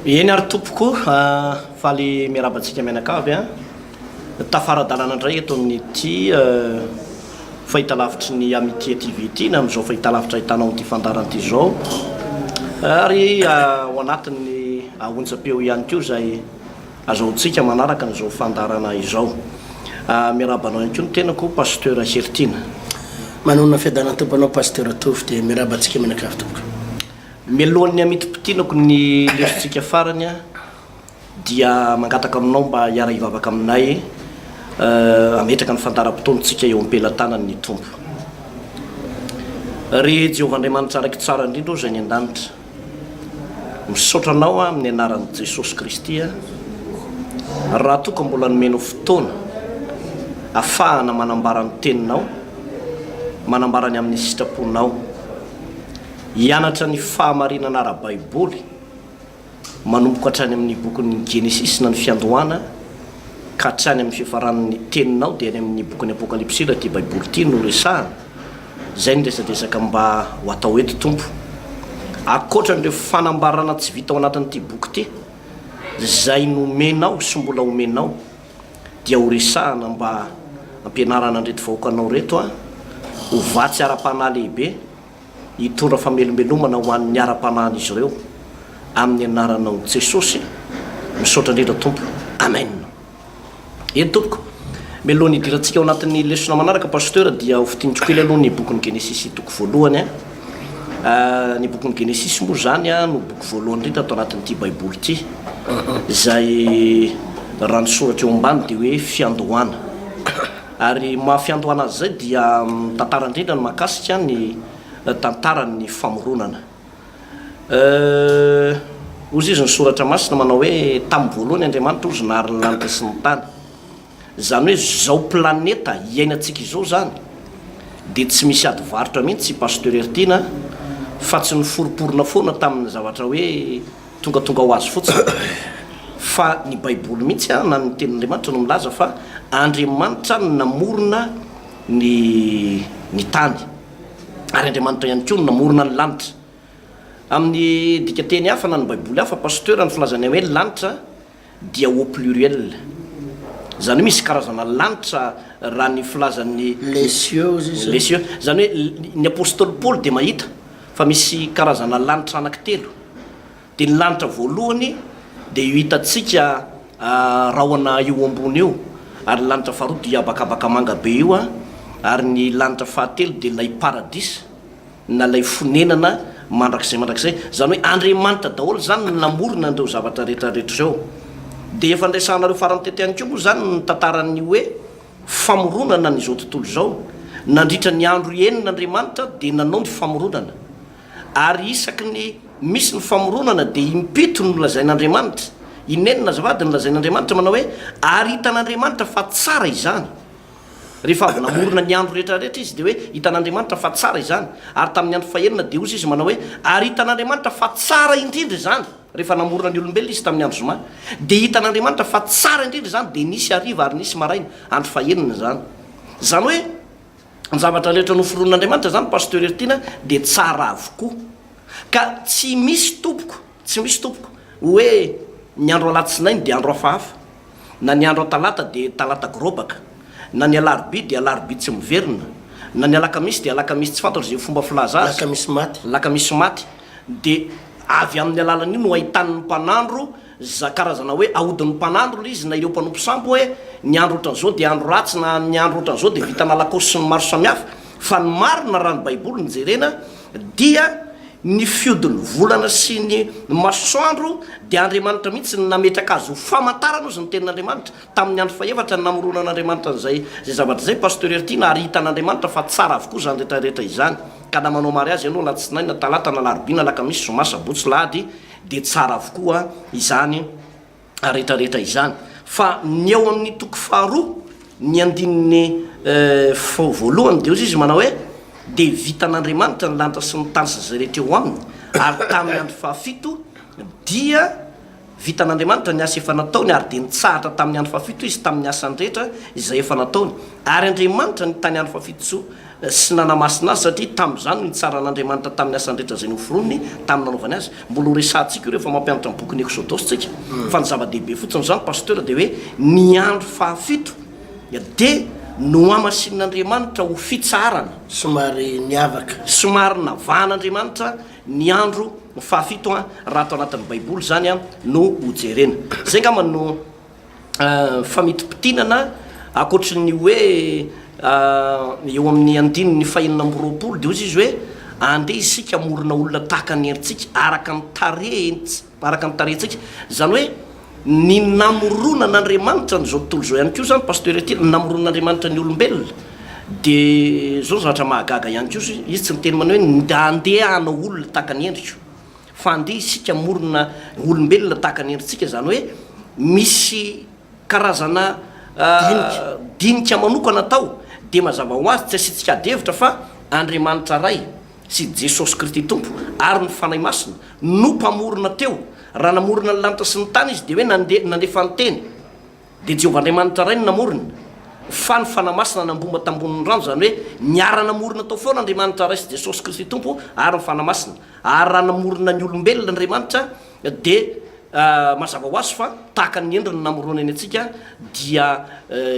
eny ary tompoko faly miarabantsika mianakavy a tafaradalana indray eto amin'ity fahita lavitry ny amitié TV ity na amin'izao fahita lavitra hitanao ty fandaran'ity zao ary ao anatin'ny ahontsam-peo ihany koa zay azahoantsika manaraka n'izao fandarana izao miarabanao ihany koa ny tenako pasteur Sertina manona fiadanana tomponao pasteur Tofy dia miarabantsika mianakavy tompoko. Melohan'ny amiti-pitinako ny lesontsika farany a dia mangataka aminao mba hiara hivavaka aminay ametraka ny fandaram-potoantsika eo am-pelantanany ny tompo. Ry Jehovan-Andriamanitra araiky tsara indrindra zay ny an-danitra misaotra anao amin'ny anaran'i Jesosy Kristy raha toka mbola nomeno fotoana ahafahana manambara ny teninao, manambara ny amin'ny sitraponao, hianatra ny fahamarinana ara-baiboly manomboka hatrany amin'ny bokin'ny Genesis na ny fiandohana ka hatrany amin'ny fiafaran'ny teninao dia any amin'ny bokin'ny Apokalipsy raha ty baiboly ty no resahana. Zay ny resadresaka mba ho atao eto tompo akoatra n'ireo fanambarana tsy vita ao anatin'ity boky ty zay nomenao sy mbola omenao dia ho resahana mba ampianarana andreto vahoakanao reto ho vatsy ara-panahy lehibe hitondra famelomelomana ho an'ny ara-panahyn'izy ireo amin'ny anaranao Jesosy misaotra indrindra tompo, amen. Eny tompoko melohan'ny hidirantsika ao anatin'ny lesona manaraka pasteur dia ho fitinitsy kely aloha ny bokin'ny Genesis toko voalohany ny bokin'ny Genesis moa zany no boky voalohany indrindra atao anatin'ity baiboly ty zay raha nisoratra eo ambany dia hoe fiandohana ary mahafiandohana azy zay dia tantara indrindra ny mahakasika ny tantarany famoronana ozy izy ny soratra masina manao hoe tamin'ny voalohany Andriamanitra ozy nahary ny lanitra sy ny tany. Zany hoe zao planeta iainantsika izao zany dia tsy misy ady varotra mihitsy pasteur Ertina fa tsy niforoporona foana tamin'ny zavatra hoe tongatonga ho azy fotsiny fa ny baiboly mihitsy na ny tenin'Andriamanitra no milaza fa Andriamanitra namorona ny tany ary Andriamanitra ihany koa namorona ny lanitra. Amin'ny dikateny hafa na ny baiboly hafa pasteur ny filazany hoe lanitra dia au pluriel, zany hoe misy karazana lanitra raha ny filazan'ny les cieux zany hoe ny apôstôly Paul dia mahita fa misy karazana lanitra anankitelo dia ny lanitra voalohany dia io hitantsika rahona eo ambony eo ary lanitra faharoa dia bakabaka manga be io ary ny lanitra fahatelo dia lay paradis na lay fonenana mandrakizay zany hoe Andriamanitra daholo zany namorona andreo zavatra rehetrarehetra zao. Dia efa ndraisanareo farany tety ihany koa moa zany ny tantarany hoe famoronana n'izao tontolo zao nandritra ny andro enin'Andriamanitra dia nanao ny famoronana ary isaky ny misy ny famoronana dia impito no lazain'Andriamanitra inenina zavady ny lazain'Andriamanitra manao hoe ary hitan'Andriamanitra fa tsara izany. Rehefa avy namorona ny andro rehetrarehetra izy dia hoe hitan'Andriamanitra fa tsara izany ary tamin'ny andro fahenina dia ozy izy manao hoe ary hitan'Andriamanitra fa tsara indrindra izany. Rehefa namorona ny olombelona izy tamin'ny andro zoma dia hitan'Andriamanitra fa tsara indrindra izany dia nisy hariva ary nisy maraina andro fahenina zany. Zany hoe ny zavatra rehetra noforon'Andriamanitra zany pasteur Ertina dia tsara avokoa ka tsy misy tompoko hoe ny andro alatsinainy dia andro hafahafa na ny andro talata dia talata gorobaka na ny alarobia dia alarobia tsy miverina na ny alakamisy dia alakamisy tsy fantatra zay fomba filaza azy lakamisy maty dia avy amin'ny alalany io no ahitan'ny mpanandro karazana hoe ahodin'ny mpanandro izy na ireo mpanompo sambo hoe ny andro ohatran'izao dia andro ratsy na ny andro ohatran'izao dia vitana lakosy sy ny maro samihafa fa ny marina raha ny baiboly ny jerena dia ny fiodin'ny volana sy ny masoandro dia Andriamanitra mihitsy nametraka azy ho famantarana ozy ny tenin'Andriamanitra tamin'ny andro faefatra ny namoronan'Andriamanitra zay zavatra zay pasteur Ertina ary hitan'Andriamanitra fa tsara avokoa zany rehetrarehetra izany ka na manao mary azy ianao latsinainy na talata na alarobia na alakamisy zoma sabotsy lahady dia tsara avokoa izany rehetrarehetra izany. Fa ny eo amin'ny toko faharoa ny andininy voalohany dia ozy izy manao hoe dia vitan'Andriamanitra ny lanitra sy ny tany sy zay rehetra eo aminy ary tamin'ny andro fahafito dia vitan'Andriamanitra ny asa efa nataony ary dia nitsahatra tamin'ny andro fahafito izy tamin'ny asany rehetra izay efa nataony ary Andriamanitra ny tany andro fahafito sy nanamasina azy satria tamin'izany nitsaran'andriamanitra tamin'ny asandrehetra zay noforoniny tamin'ny nanaovany azy mbola resantsika io rehefa mampianatra ny bokyny exodosy tsika fa ny zava-dehibe fotsiny zany pasteur dia hoe ny andro fahafito dia no amasin'andriamanitra ho fitsarana somary navahan'andriamanitra ny andro fahafito raha atao anatin'ny baiboly zany no hojerena zay ngamba no famitopitinana akoatry ny hoe eo amin'ny andininy fahinana amroapolo de ozy izy hoe andeha isika morona olona tahaka ny herintsika araka ny tarentsika zany hoe ny namoronan'andriamanitra n'izao tontolo zao ihany ko zany pasteur ty namoronan'andriamanitra ny olombelona de zao zavatra mahagaga ihany ko izy tsy miteny mana hoe da andeha hanao olona tahaka ny endrika fa andeha isika morona olombelona tahaka ny endritsika zany hoe misy karazana dinika manokana tao de mazava ho azy tsy asitsika adevitra fa andriamanitra ray sy jesosy kristy tompo ary ny fanay masina no mpamorona teo raha namorona ny lanitra sy ny tany izy de hoe nandefa ny teny de jehovandriamanitra ray ny namorona fa ny fanamasina nambomba tamboniny rano zany hoe niara-namorona tao foana andriamanitra ray sy jesosy kristy tompo ary ny fanamasina ary raha namorona ny olombelona andriamanitra de mazava ho azy fa tahaka ny endriny namoronany atsika dia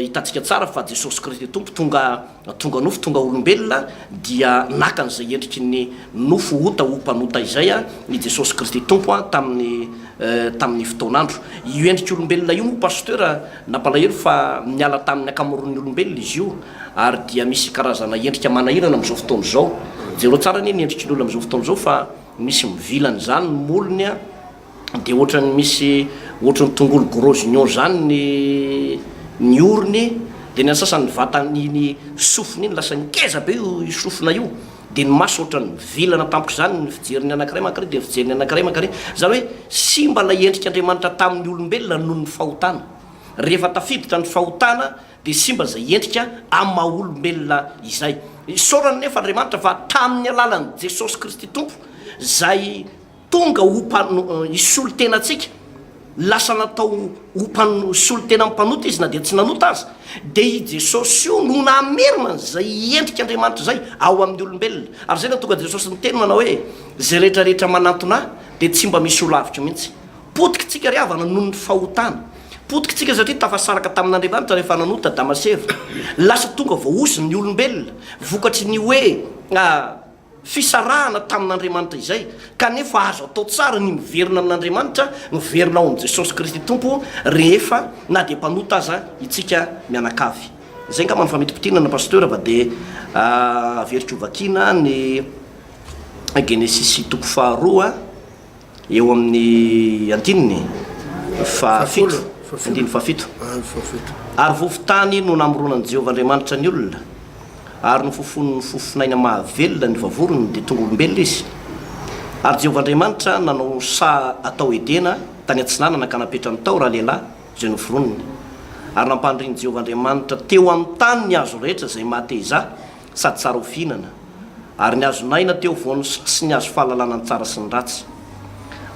hitantsika tsara fa jesosy kristy tompo tonga nofo tonga olombelona dia nakan'izay endriky ny nofo ota ho mpanota izay ny jesosy kristy tompo tamin'ny fotoanandro io endriky olombelona io moa pasteur nampalahelo fa miala tamin'ny akamoron'ny olombelona izy io ary dia misy karazana endrika manahirana am'izao fotoana zao zero tsara ny endriky ny olona am'izao fotoana zao fa misy mivilany zany molony de ohatrany misy ohatrany tongolo gros union zany ny orony de ny asasany vatany sofiny iny lasa nikeza be io sofina io de ny maso ohatrany vilana tampoka zany ny fijeriny anakiray makare de fijeriny anakiray makare zany hoe sy mbala endrika andriamanitra tamin'ny olombelona noho ny fahotana rehefa tafiditra ny fahotana de sy mba zay endrika ama olombelona izay sorany nefa andriamanitra fa tamin'ny alalan'ny jesosy kristy tompo zay tonga isolo tena atsika lasa natao isolo tena mpanota izy na dia tsy nanota azy de i jesosy io no namerina zay endrika andriamanitra zay ao amin'ny olombelona ary zay na tonga jesosy ny teny manao hoe zay rehetrarehetra manantona de tsy mba misy olavitra mihitsy potika tsika ry avana noho ny fahotana potika tsika satria tafasaraka tamin'andriamanitra rehefa nanota damasero lasa tonga voaosy ny olombelona vokatry ny hoe fisarahana tamin'andriamanitra izay kanefa azo atao tsara ny miverina amin'andriamanitra miverina ao am' jesosy kristy tompo rehefa na de mpanota aza itsika mianakavy zay nga manofamitopitinana pasteur va de averika ovakina ny genesis toko faharoa eo amin'ny andininy fahafito ary vovotany no namoronany jehovandriamanitra ny olona ary no fofinaina mahavelona ny vavorony de tonga olombelona izy ary jehovandriamanitra nanao sa atao edena tany atsinanana ka napetrany tao raha lehilahy zay noforoniny ary nampandriny jehovandriamanitra teo amin'ny tany ny azo rehetra zay mateza sady tsara ho fihinana ary ny azo naina teo voany sy ny azo fahalalana ny tsara sy ny ratsy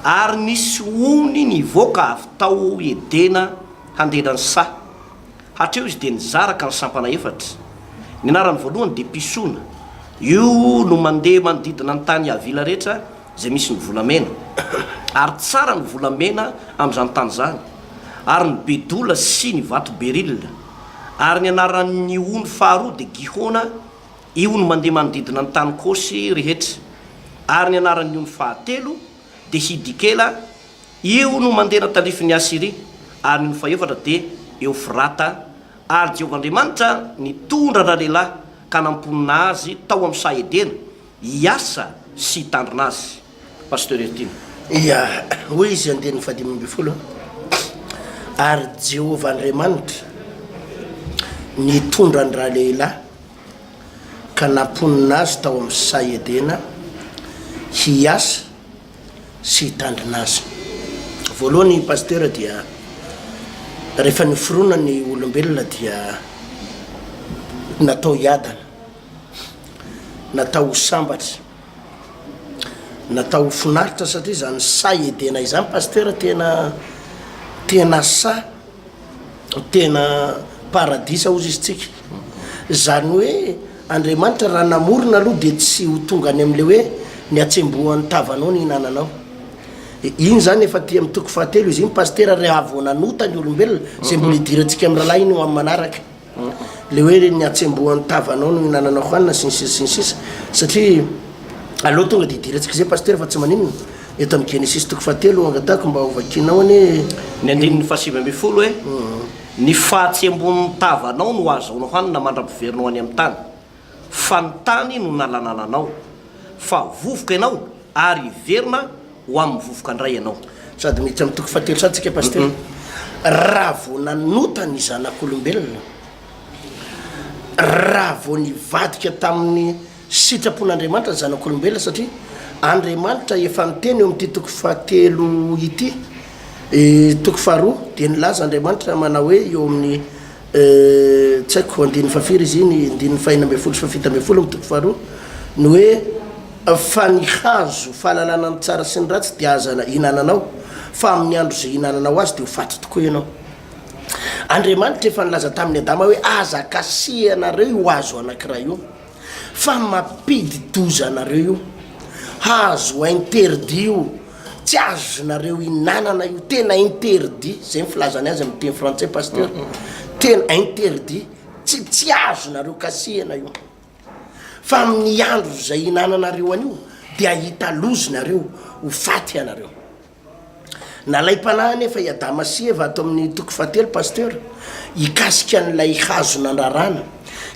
ary nisy ony ny voaka avy tao edena handenany sa hatreo izy de nizaraka ny sampana efatra ny anarany voalohany de pisona io no mandeha manodidina ny tany avila rehetra zay misy ny volamena ary tsara ny volamena am'izany tany zany ary ny bedola sy ny vato berilna ary ny anaran'ny ony faharoa de gihona io no mandeha manodidina ny tany kosy rehetra ary ny anaran'ny ony fahatelo de hidikela io no mandeha natalify ny asiry ary ny faefatra de eufrata ary jehovandriamanitra nitondra raha lehilahy ka namponina azy tao amin'ny saedena hiasa sy hitandrina azy pasteur etina ia hoy izy andeny fadimambifolo ary jehovandriamanitra nitondra ny raha lehilahy ka namponina azy tao amin'ny saedena hiasa sy hitandrina azy voalohany pasteur dia rehefa nifirona ny olombelona dia natao hiadana natao sambatra natao finaritra satria zany sa edena izany pasteur tena sa tena paradisa ozy izy tsika zany hoe andriamanitra raha namorona aloha de tsy ho tonga any am'le hoe ny atsembohan'ny tavanao ny hinananao iny zany efa ty amy toko fahatelo izy iny paster rehavo nanota ny olombelona zay mbola idirantsika amy rahalahy iny eo amy manaraka le hoe ny atsembohan'ny tavanao no hinananao hoanina sinsisa satria aloha tonga de idirantsika zay paster fa tsy maninona eto amy genesis toko fahatelo angatako mba hovakinao any ny andininy fahasivy amby folo hoe ny fahatsembon'ny tavanao no azaonao hanina mandra-piverinao any amy tany fa ny tany no nalanananao fa vovoka ianao ary iverina ho amin'ny vovoka ndray ianao sady mihitsy amy toko fahatelo sady tsika paster raha vo nanota ny zanak'olombelona raha vo nivadika tamin'ny sitrapon'andriamanitra ny zanak'olombelona satria andriamanitra efa niteny eo am'ty toko fahatelo ity toko faharoa de nilaza andriamanitra manao hoe eo amin'ny tsy haiko andin'ny fafiry izy iny andin'ny fahina ambe folo sy fafito ambe folo amy toko faharoa ny hoe fa ny hazo fahalalana ny tsara sy ny ratsy de azana hinananao fa amin'ny andro zay hinananao azy de ho faty tokoa ianao andriamanitra efa nilaza tamin'ny adama hoe aza kasianareo io azo anankiray io fa mapidy doza anareo io hazo interdit io tsy azonareo hinanana io tena interdit zay mifilazany azy amy teny frantsay paster tena interdit tsy azonareo kasiana io fa amin'ny andro zay hinananareo an'io de ahita lozonareo ho faty anareo nalay-panahy nefa i adama sy eva ato amin'ny toko fahatelo paster ikasika n'lay hazo nandrarana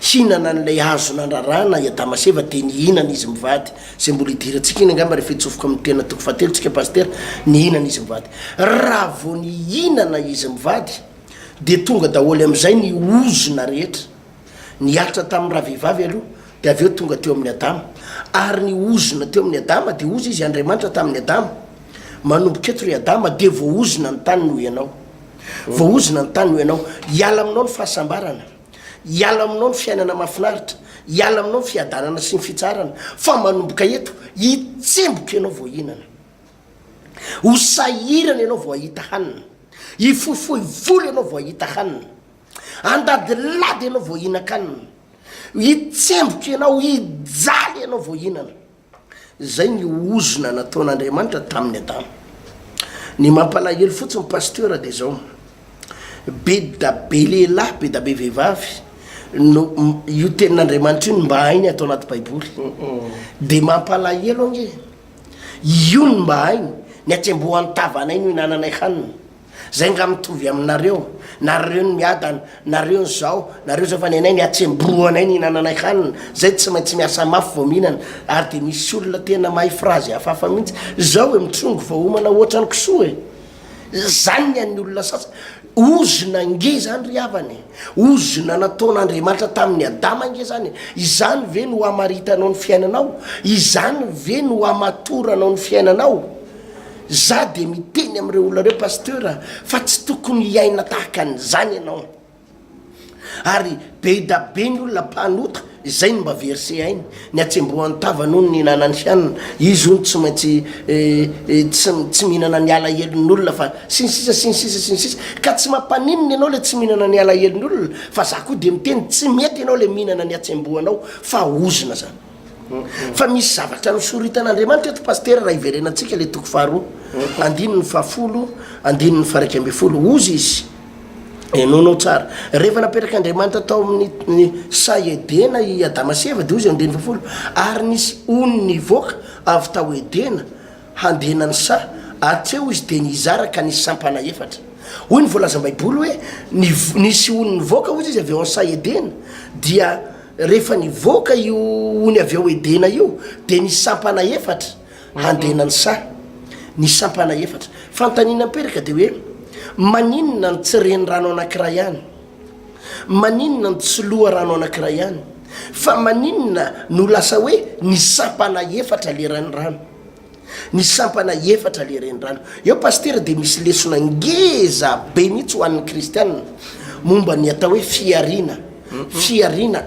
hinana n'lay hazo nandrarana i adama sy eva de nihinana izy mivady zay mbola idirantsika iny angamba rehefa itsofoka amy tena toko fahatelo tsika paster nihinana izy mivady raha vo nihinana izy mivady de tonga daholy am'izay ny ozona rehetra niatra tamin'ny raha vehivavy aloha de aveo tonga teo amin'ny adama ary ny ozona teo amin'ny adama de ozy izy andriamanitra tamin'ny adama manomboka eto ry adama de voaozona ny tany noho ianao voaozona ny tany noho ianao hiala aminao ny fahasambarana hiala aminao ny fiainana mahafinaritra hiala aminao ny fiadanana sy ny fitsarana fa manomboka eto hitsemboka ianao vo hinana ho sahirana ianao vo ahita hanina hifoifoy voly ianao vo ahita hanina andadilady ianao vo hinan-kanina hitsemboka ianao hijaly ianao vo hinana zay ny ozona nataon'andriamanitra tamin'ny adama ny mampalahelo fotsiny paster de zao be da be lehilahy be da be vehivavy no io tenin'andriamanitra io ny mba hainy atao anaty baiboly de mampalahelo ange io ny mba hainy ny atsembohan'ny tavanay no hinananay hanina zay nga mitovy aminareo nareo ny miadana nareo ny zao nareo zao fa ny anay ny atsembohanay ny hinananay hanina zay tsy maintsy miasa mafy vo mihinana ary de misy olona tena mahay frazy hafahafa mihitsy zao e mitrongo vaomana ohatrany kisoa e zany ny an'ny olona sasa ozona nge zany ry havany ozona nataon'andriamanitra tamin'ny adama nge zany izany ve no hamaritanao ny fiainanao izany ve no hamatoranao ny fiainanao za de miteny am'ireo olona reo paster fa tsy tokony hiaina tahaka an'izany ianao ary be da be ny olona mpanota zay no mba verse ainy ny atsembohan'ny tavanoho ny hinanany fianina izy ony tsy maintsy tsy mihinana ny alahelon'olona fa sinsisa ka tsy mampaninona ianao le tsy mihinana ny alahelon'olona fa za koa de miteny tsy mety ianao le mihinana ny atsembohanao fa ozona zany fa misy zavatra nosoritan'andriamanitra eto paster raha iverenantsika le toko faharoa andininy fahafolo andininy faraiky ambe folo ozy izy enonao tsara rehefa napetraka andriamanitra tao amin'ny say edena i adama sy eva de ozy andininy fahafolo ary nisy ony nivoaka avy tao edena handenany sa atseo izy de nizaraka nisy sampana efatra hoy ny voalazany baiboly hoe nisy ony nivoaka ozy izy avy eo ansay edena dia rehefa nivoaka io ony avy eo edena io de nisy sampana efatra handenany sa ny sampana efatra fantanina mperaka de hoe maninona ny tsy reny rano anankiray ihany maninona ny tsy loha rano anankiray ihany fa maninona no lasa hoe ny sampana efatra le reny rano ny sampana efatra le reny rano eo paster de misy lesona ngeza be mihitsy ho an'ny kristianina momba ny atao hoe fiarina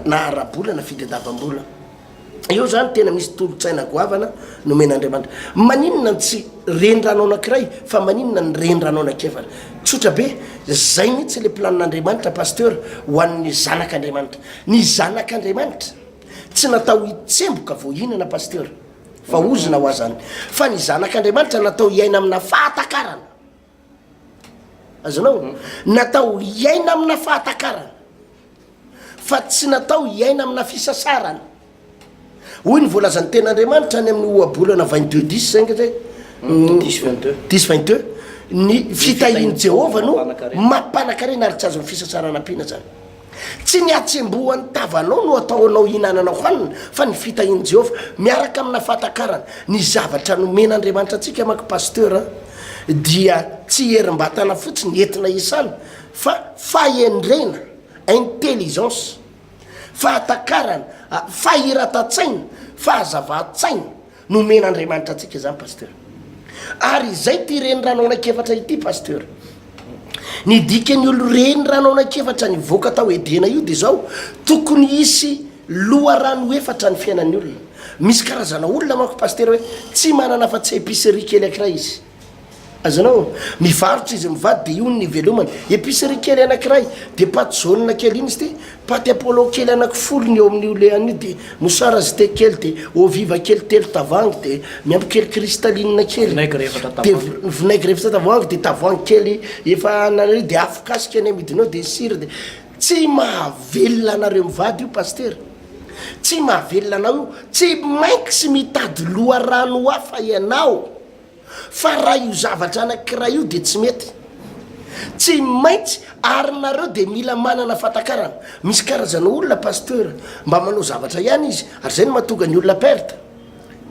na arabolana fitadiavam-bola eo zany tena misy tolotsaina goavana nomen'andriamanitra maninona ny tsy rendrano anankiray fa maninona ny rendrano anakefatra tsotra be zay mihitsy le planin'andriamanitra paster ho an'ny zanak'andriamanitra ny zanak'andriamanitra tsy natao hitsemboka voahinana pasteur fa ozina ho azany fa ny zanak'andriamanitra natao hiaina amina fahatakarana azanao natao hiaina amina fahatakarana fa tsy natao hiaina amina fisasarana hoy ny voalazan'ny ten'andriamanitra any amin'ny oabolana 22:10 zay nge zay 10:22 ny fitahiany Jehova no mampanakarena ary tsy azo ny fisasarana ampina zany tsy ny atsembohan'ny tavanao no ataonao hinanana hoanina fa ny fitahiany Jehova miaraka amina fahatakarana ny zavatra nomen'andriamanitra atsika maky pasteur dia tsy herim-batana fotsiny entina isana fa fahendrena intelligence fahatakarana fahiratan-tsaina fahazava-tsaina nomen'andriamanitra atsika zany pasteur ary izay ty reny ranao anakefatra ity pasteur ny dikany olo reny ranao anakefatra ny voaka tao edena io de zao tokony hisy loharano efatra ny fiainan'ny olona misy karazana olona manko pasteur hoe tsy manana fa tsy épicerie kely ankiray izy azanao mivarotra izy mivady de io ny velomany épicerie kely anankiray de paty jaune kely iny izy ty paty apollo kely anaky 10 ny eo amin'io le an'io de mosara zite kely de oviva kely telo tavangy de miampy kely cristalline kely de vinaigre efatra tavangy de tavangy kely efa nanao de afokasika any amidinao de sira de tsy mahavelona anareo mivady io pasteur tsy mahavelona anao io tsy mainky sy mitady loharano hafa ianao fa raha io zavatra anankiray io de tsy mety tsy maintsy ary nareo de mila manana fahatakarana misy karazana olona pasteur mba manao zavatra ihany izy ary zay no mahatonga ny olona perte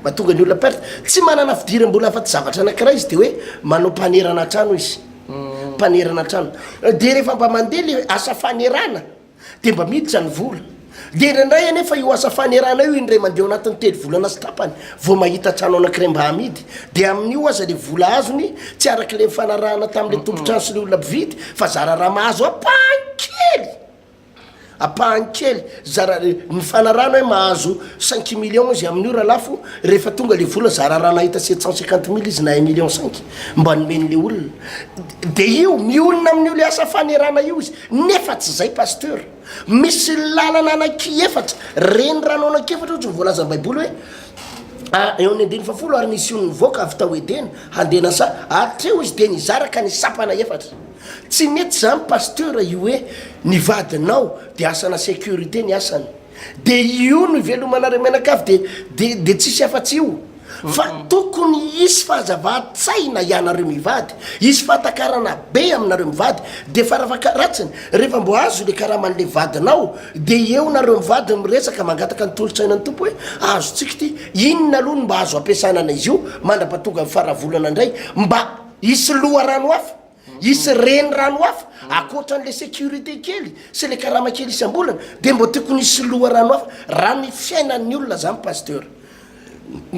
mahatonga ny olona perte tsy manana fidiram-bola afa-tsy zavatra anankiray izy de hoe manao mpanerana trano izy mpanerana trano de rehefa mba mandeha le asa fanerana de mba miditra ny vola de indraindray anefa io asa fanerana io indray mandeha ao anatin'ny telo volana sy tapany vao mahita trano anankiray mba hamidy de amin'io aza le vola azony tsy araky le mifanarahana tamin'le tombotrano sy le olona mpividy fa zara raha mahazo apahany kely zara ny fanarahana hoe mahazo 5 millions izy amin'io raha lafo rehefa tonga le vola zara raha nahita 750 000 izy na 1 million 5 mba nomen'le olona de io miolona amin'io le asa fanerana io izy nefa tsy zay pasteur misy lalana anaky efatra reny ranao anakefatra ohatsy nyvoalaza baiboly hoe eo amin'ny 10 ary nisy ony voaka avy tao edena handena sa atreo izy de nizaraka ny sapana efatra tsy mety zany pasteur io hoe nivadinao de asana sécurité ny asany de io no ivelomanareo menakavy de tsisy afa-tsy io fa tokony isy fahazava-tsaina ianareo mivady isy fahatakarana be aminareo mivady de faravakaratsiny rehefa mbo azo le karahaman'le vadinao de eo nareo mivady miresaka mangataka ny tolo-tsainany tompo hoe azo tsika ty inona aloha no mba azo ampiasanana izy io mandrapatonga faravolana indray mba isy loharano hafa isy reny rano hafa akoatran'le sécurité kely sy le karama kely isam-bolana de mbo tokony isy loharano hafa raha ny fiainan'ny olona zany pasteur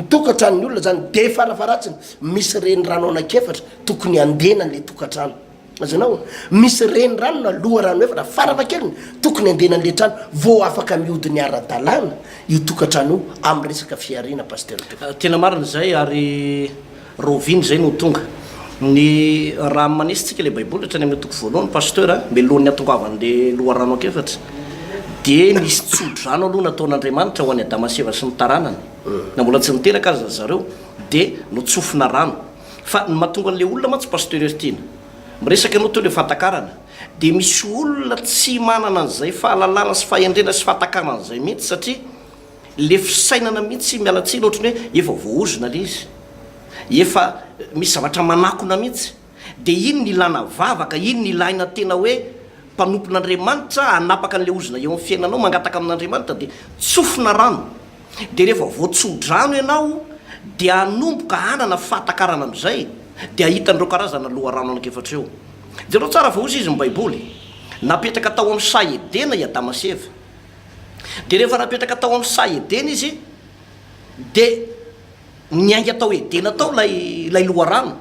tokantrano olona zany de faravaratsiny misy reny rano anakefatra tokony andena le tokantrano azanao misy reny rano na loharano efatra faravakeliny tokony andenan'le trano vao afaka mihodiny ara-dalàna io tokantrano amin'ny resaka fiarina pasteur tena marina zay ary roviny zay no tonga ny raha manisitsika le baiboly hatrany amin'ny toko voalohany pasteur melohany atongavan'le loharano akefatra de nisy tsodrano aloha nataon'andriamanitra ho any Adamaseva sy ny taranany na mbola tsy niteraka azy zareo de notsofina rano fa ny mahatonga an'le olona mantsy pasteur ertina miresaka anao teo le fahatakarana de misy olona tsy manana an'izay fahalalana sy fahendrena sy fahatakarana an'izay mihitsy satria le fisainana mihitsy mialatsiny ohatrany hoe efa voaozona le izy efa misy zavatra manakona mihitsy de iny ny ilana vavaka iny ny ilaina tena hoe mpanompon'andriamanitra anapaka an'le ozona eo amin'ny fiainanao mangataka amin'andriamanitra de tsofina rano de rehefa voatsodrano ianao de anomboka anana fahatakarana am'izay de ahitan'ireo karazana loharano anakefatra eo de reo tsara vaozy izy mibaiboly napetraka tao amin'ny Saedena i Adamaseva de rehefa napetraka tao amin'ny Saedena izy de niainga tao Edena tao lay loharano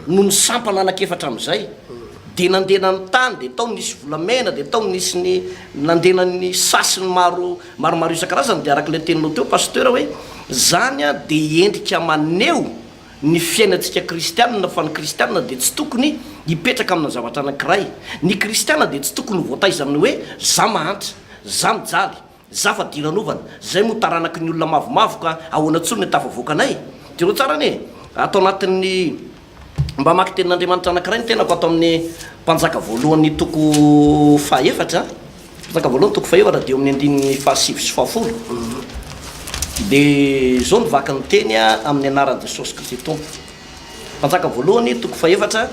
no ny sampana anakefatra am'izay de nandena ny tany de tao nisy volamena de tao nisy ny nandena ny sasiny maromaro isan-karazany de arak'le teninao teo pasteur hoe zany a de endrika maneo ny fiainantsika kristianina fa ny kristianina de tsy tokony hipetraka amina zavatra anankiray ny kristianina de tsy tokony voataiza amin'ny hoe za mahantra za mijaly zava-dinanovana zay mo taranaky ny olona mavomavoka ahoana tsony ny tafavoakanay tero tsara ny atao anatin'ny mba maky tenin'andriamanitra anankiray ny tenako atao amin'ny mpanjaka voalohan'ny toko fahaefatra mpanjaka voalohany toko fahaefatra de eo amin'ny andininy fahasivy sy fahafolo de zao ny vaky ny teny amin'ny anaran'i Jesosy Kristy tompo mpanjaka voalohany toko fahaefatra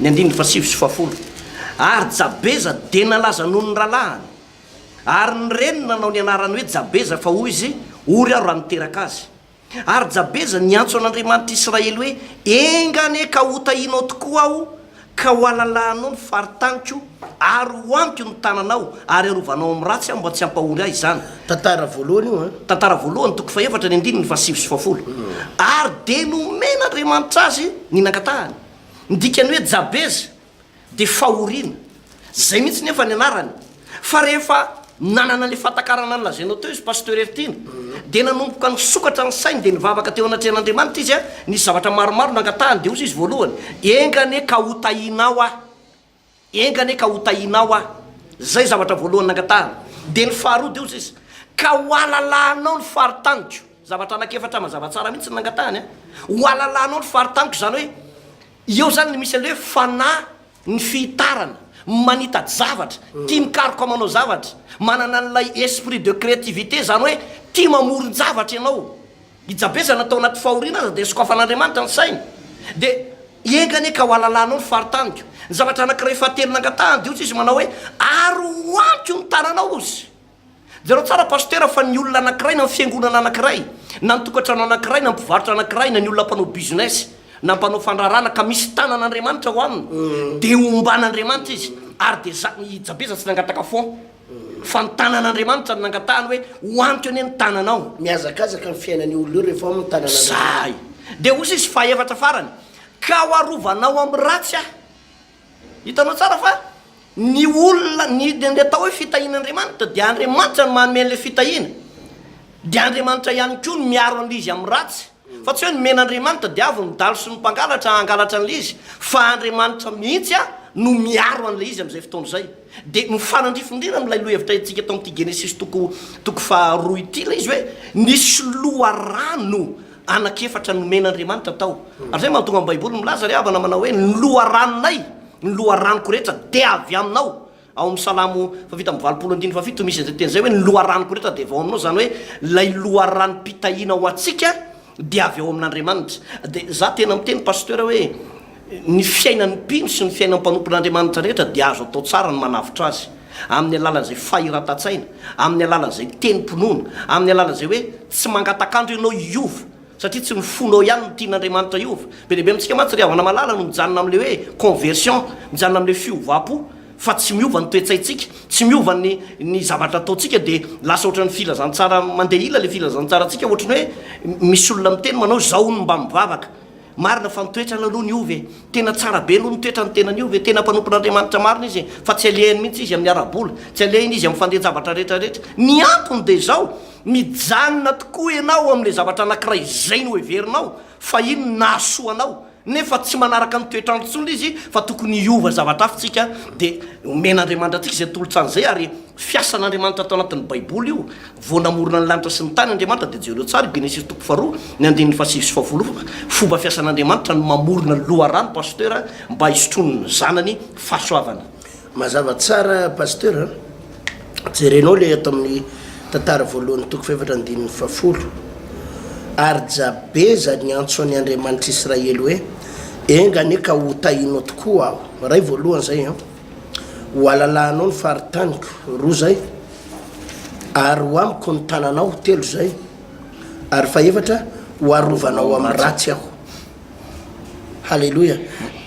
ny andininy fahasivy sy fahafolo ary Jabeza de nalaza noho ny ralahany ary ny reny nanao ny anarany hoe Jabeza fa hoy izy ory aho raha niteraka azy ary Jabeza niantso an'Andriamanitra Israely hoe engane ka hotahinao tokoa aho ka ho alalahanao ny faritaniko ary ho amiko ny tananao ary arovanao amin'ny ratsy aho mba tsy hampahory ahy izany tantara voalohany io tantara voalohany toko fahaefatra ny andininy fahasivy sy fahafolo ary de nomena Andriamanitra azy ny nankatahany ndikany hoe Jabeza de fahoriana zay mihitsy nefa ny anarany fa rehefa nanana le fatakarana ny lazainao teo izy pasteur Ertiny de nanomboka ny sokatra ny sainy de nivavaka teo anatrehan'Andriamanitra izy nisy zavatra maromaro nangatahany de ozy izy voalohany engane ka hotahinao ah engane ka hotahinao ah zay zavatra voalohany nangatahany de ny faharoa de ozy izy ka ho alalahanao ny faritaniko zavatra anakefatra mazava tsara mihitsy ny nangatahany ho alalahanao ny faritaniko zany hoe eo zany ny misy an'le hoe fanahy ny fihitarana manita zavatra tia mikaroka manao zavatra manana n'lay esprit de créativité zany hoe tia mamorony zavatra ianao i Jabeza natao anaty fahoriana azy de sokafan'Andriamanitra ny sainy de engane ka ho alalahanao ny faritaniko ny zavatra anankiray fahatelo nangatahany de ozy izy manao hoe ary ho amiko ny tananao ozy zareo tsara pasteur fa ny olona anankiray na fiangonana anankiray na nytokatrano anankiray na mpivarotra anankiray na ny olona mpanao business na mpanao fandrarana ka misy tanan'Andriamanitra ho aminy de omban'Andriamanitra izy ary de i Jabeza tsy nangataka fon fa ny tanan'Andriamanitra ny nangatahany hoe ho amiko ane ny tananao miazakazaka ny fiainany olona io rehefa amin'ny tanana zay de ozy izy fahaefatra farany ka ho arovanao amin'ny ratsy ah hitanao tsara fa ny olona ny atao hoe fitahian'Andriamanitra de Andriamanitra ny manome an'le fitahina de Andriamanitra ihany koa ny miaro an'le izy amin'ny ratsy fa tsy hoe ny men'Andriamanitra de avy midalo sy ny mpangalatra angalatra an'le izy fa Andriamanitra mihitsy no miaro an'le izy am'izay fotoana zay de mifanandrifindrina am'lay lohevitra itsika tao am'ty Genesis toko faharoa ity la izy hoe nisy loharano anakefatra nomen'Andriamanitra tao ary zay mahatonga amin'ny baiboly milaza ry havana manao hoe ny loharanonay ny loharanoko rehetra de avy aminao ao amin'ny salamo favita amin'ny valopolo andiny fafito misy zay teny zay hoe ny loharanoko rehetra de avy ao aminao zany hoe lay loharano-pitahina ho atsika de avy ao amin'Andriamanitra de za tena miteny pasteur hoe ny fiainan'ny mpino sy ny fiainan'ny mpanompon'Andriamanitra rehetra de azo atao tsara ny manavitra azy amin'ny alalan'izay fahiratatsaina amin'ny alalan'izay teny-pinoana amin'ny alalan'izay hoe tsy mangatakandro ianao iova satria tsy mifonao ihany ny tian'Andriamanitra iova be lehibe amintsika mantsy ry havana malala no mijanona am'le hoe conversion mijanona am'le fiovapo fa tsy miova ny toetsaitsika tsy miova ny zavatra ataotsika de lasa ohatran'ny filazantsara mandeha ila le filazantsaratsika ohatrany hoe misy olona miteny manao zao ny mba mivavaka marina fa nitoetra aloha ny ovy tena tsara be aloha nitoetra ny tena ny ovy tena mpanompon'Andriamanitra marina izy fa tsy alehany mihitsy izy amin'ny arabola tsy alehany izy amin'ny fandeha zavatra rehetrarehetra ny antony de zao mijanona tokoa ianao amin'le zavatra anankiray zay no heverinao fa iny nahasoanao nefa tsy manaraka ny toetrandro tsony izy fa tokony iova zavatra afitsika de men'Andriamanitra atsika zay tolotsan'zay ary fiasan'Andriamanitra atao anatin'ny baiboly io vao namorona ny lanitra sy ny tany Andriamanitra de jereo tsara Genesis toko faharoa ny andininy fahasivy sy fahafolo fomba fiasan'Andriamanitra no mamorona ny loharano pasteur mba hisotrony ny zanany fahasoavana mazava tsara pasteur jerenao le ato amin'ny tantara voalohany toko fahaefatra andininy fahafolo ary Jabeza ny antso any Andriamanitra Israely hoe engane ka ho tahinao tokoa aho ray voalohany zay ho alalahanao ny faritaniko roa zay ary ho amiko ny tananao telo zay ary fahaefatra ho arovanao amin'ny ratsy aho halleloia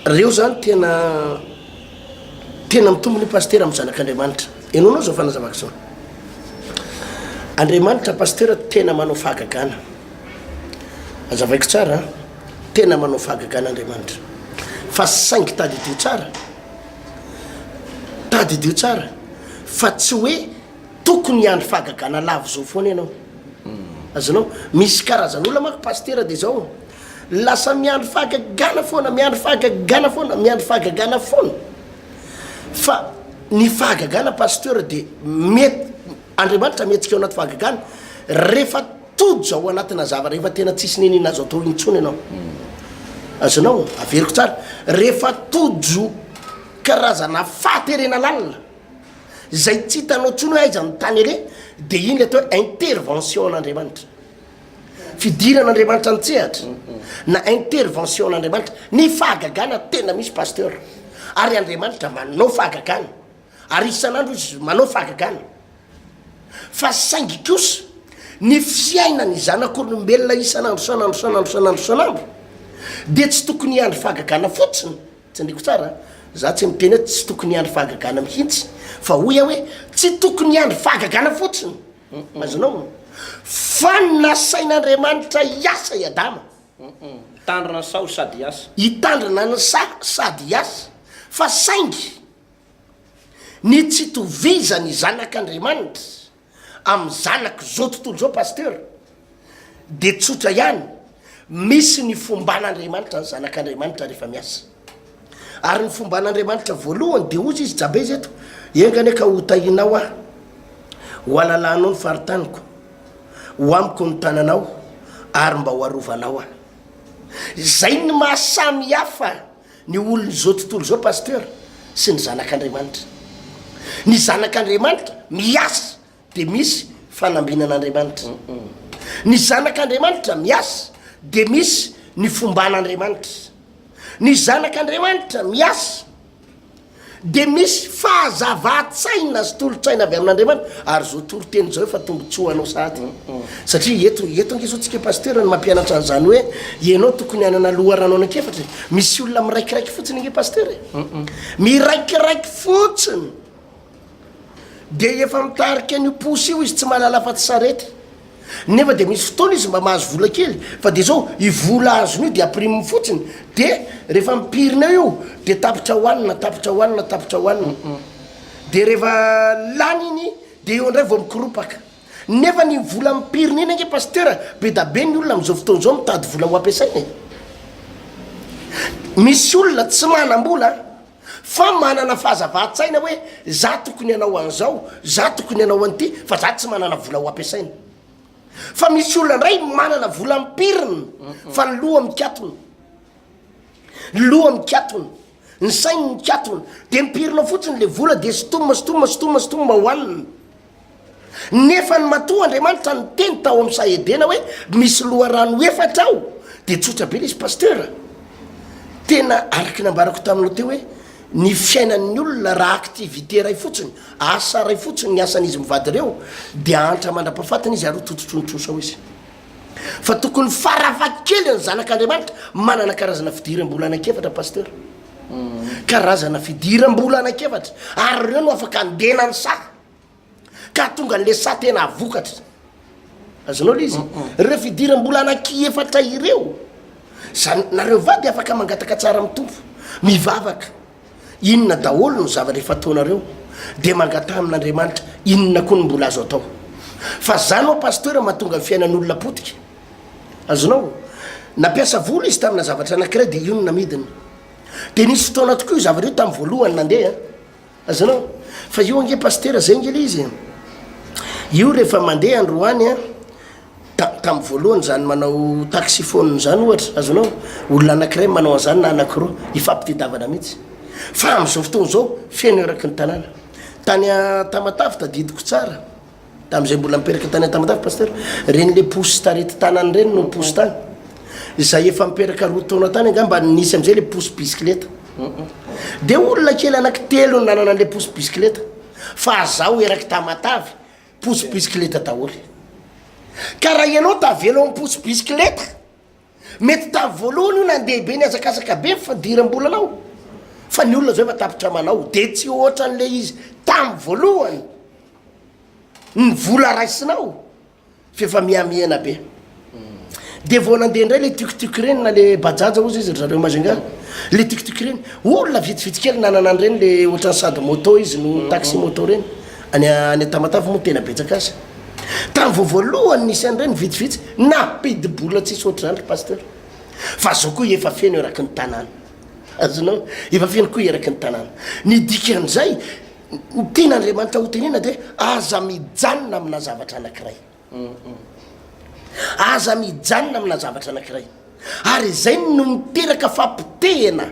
reo zany tena mitombony pasteur amin'ny zanak'Andriamanitra enonao zao fanazavaka zao Andriamanitra pasteur tena manao fahagagana azavaiko tsara tena manao fahagagana Andriamanitra fa saingy tadidio tsara fa tsy hoe tokony andro fahagagana lavo zao foana ianao azanao misy karazan'olona mako pasteur de zao lasa miandro fahagagana foana fa ny fahagagana pasteur de mety andriamanitra mietsika ao anaty fahagagana rehefa tojo ao anatina zava rehefa tena tsisy nenina azo atao intsony ianao azonao averiko tsara rehefa tojo karazana fahaterena lalina zay tsy hitanao tsony hoe aiza ny tany ele de iny le atao hoe intervention an'andriamanitra fidiran'andriamanitra nitsehatra na intervention an'andriamanitra ny fahagagana tena misy pasteur ary andriamanitra manao fahagagana ary isan'andro izy manao fahagagana fa saingy kosa ny fiaina ny zanak'olombelona isan'andro de tsy tokony andro fahagagana fotsiny tsy ndreko tsara za tsy miteny hoe tsy tokony andro fahagagana mihitsy fa hoy a hoe tsy tokony andro fahagagana fotsiny azonao fa nasain'andriamanitra iasa i adama tandrina ny sao sady iasa hitandrina ny sa sady iasa fa saingy ny tsy tovizany zanak'andriamanitra amin'ny zanaky zao tontolo zao pasteur de tsotra ihany misy ny fomban'andriamanitra ny zanak'andriamanitra rehefa miasa ary ny fomban'andriamanitra voalohany de ozy izy jabe izy eto engane ka hotahinao ah ho alalanao ny faritaniko ho amiko ny tananao ary mba ho arovanao ah zay ny mahasamy hafa ny olony zao tontolo zao pasteur sy ny zanak'andriamanitra ny zanak'andriamanitra miasa de misy fanambinan'andriamanitra ny zanak'andriamanitra miasa de misy ny fomban'andriamanitra ny zanak'andriamanitra miasa de misy fahazava-tsaina sy tolotsaina avy amin'andriamanitra ary zao toro-teny zao efa tombotsoanao sady satria eto ankesotsika pasteur ny mampianatra an'izany hoe ianao tokony anana loharanao anakefatra misy olona miraikiraiky fotsiny nge pasteur miraikiraiky fotsiny de efa mitarika ny posy io izy tsy mahalala afa-tsy sarety nefa de misy fotoana izy mba mahazo vola kely fa de zao ivola azony io de aprime fotsiny de rehefa mipirina io de tapitra hoanina de rehefa lany iny de eo ndray vao mikiropaka nefa ny vola mipirina iny ange pasteur be da be ny olona am'izao fotoana zao mitady vola ho ampiasaina misy olona tsy manam-bola fa manana fahazava-tsaina hoe za tokony anao an'izao za tokony anao an'ity fa za tsy manana vola ho ampiasaina fa misy olona ndray manana vola mpirina fa ny loha mikatony ny sainy mikatony de mipirina fotsiny le vola de stomma hoanina nefa ny matoa andriamanitra ny teny tao amin'ny saedena hoe misy loharano efatra ao de tsotra be le izy pasteur tena araky nambarako taminao teo hoe ny fiainan'ny olona raha activité ray fotsiny asa ray fotsiny ny asan'izy mivady reo de antra mandra-pahafatana izy ary tototronotosao izy fa tokony farafakely ny zanak'andriamanitra manana karazana fidiram-bola anakefatra pasteur karazana fidiram-bola anakefatra ary reo no afaka andena ny sa ka tonga n'le sa tena avokatra azonao le izy reo fidiram-bola anakiefatra ireo zany nareo vady afaka mangataka tsara amin'ny tompo mivavaka inona daholo no zava-rehefa ataonareo de mangata amin'andriamanitra inona koa ny mbola azo atao fa zanao pasteur mahatonga ny fiainan'olona potika azonao nampiasa vola izy tamina zavatra anakiray de ionona midiny de nisy fotoana tokoa io zavareo tamin'ny voalohany nandeha azonao fa io ange pasteur zay nge le izy io rehefa mandeha androany a tamin'ny voalohany zany manao taxifone zany ohatra azonao olona anakiray manao an'izany na anakiroa ifampitedavana mihitsy fa am'izao fotoana zao fiaino eraky ny tanàna tany Tamatavy tadidiko tsara tam'izay mbola miperaka tany Tamatavy pasteur reny le posy tarety tanany reny no posy tany zay efa miperaka roa taona tany angamba nisy am'izay le posy bisikileta de olona kely anaky telo ny nanana an'le posy bisikileta fa zaho eraky Tamatavy posy bisikileta daholy ka raha ianao tavelo amin'ny posy bisikileta mety tavy voalohany io nandehabe ny azakazaka be fadiram-bola anao fa ny olona zao efa tapitra manao de tsy ohatra n'le izy tamy voalohany ny vola raisinao fefa miamiana be de vao nandeha ndray le tuktuk reny na le bajaja ozy izy zareo Majunga le tuktuk reny olona vitivity kely nanana an'ireny le ohatrany sady moto izy no taxi moto reny any Tamatavy moa tena betsaka azy tamy voalohany nisy an'ireny vitivity napidibola tsisy ohatra zany pasteur fa zao koa efa feno eraky ny tanàna azonao efa feno koa eraky ny tanàna ny dikan'izay ny tian'andriamanitra ho tenena dia aza mijanona amina zavatra anankiray aza mijanona amina zavatra anankiray ary izay no miteraka fampitehana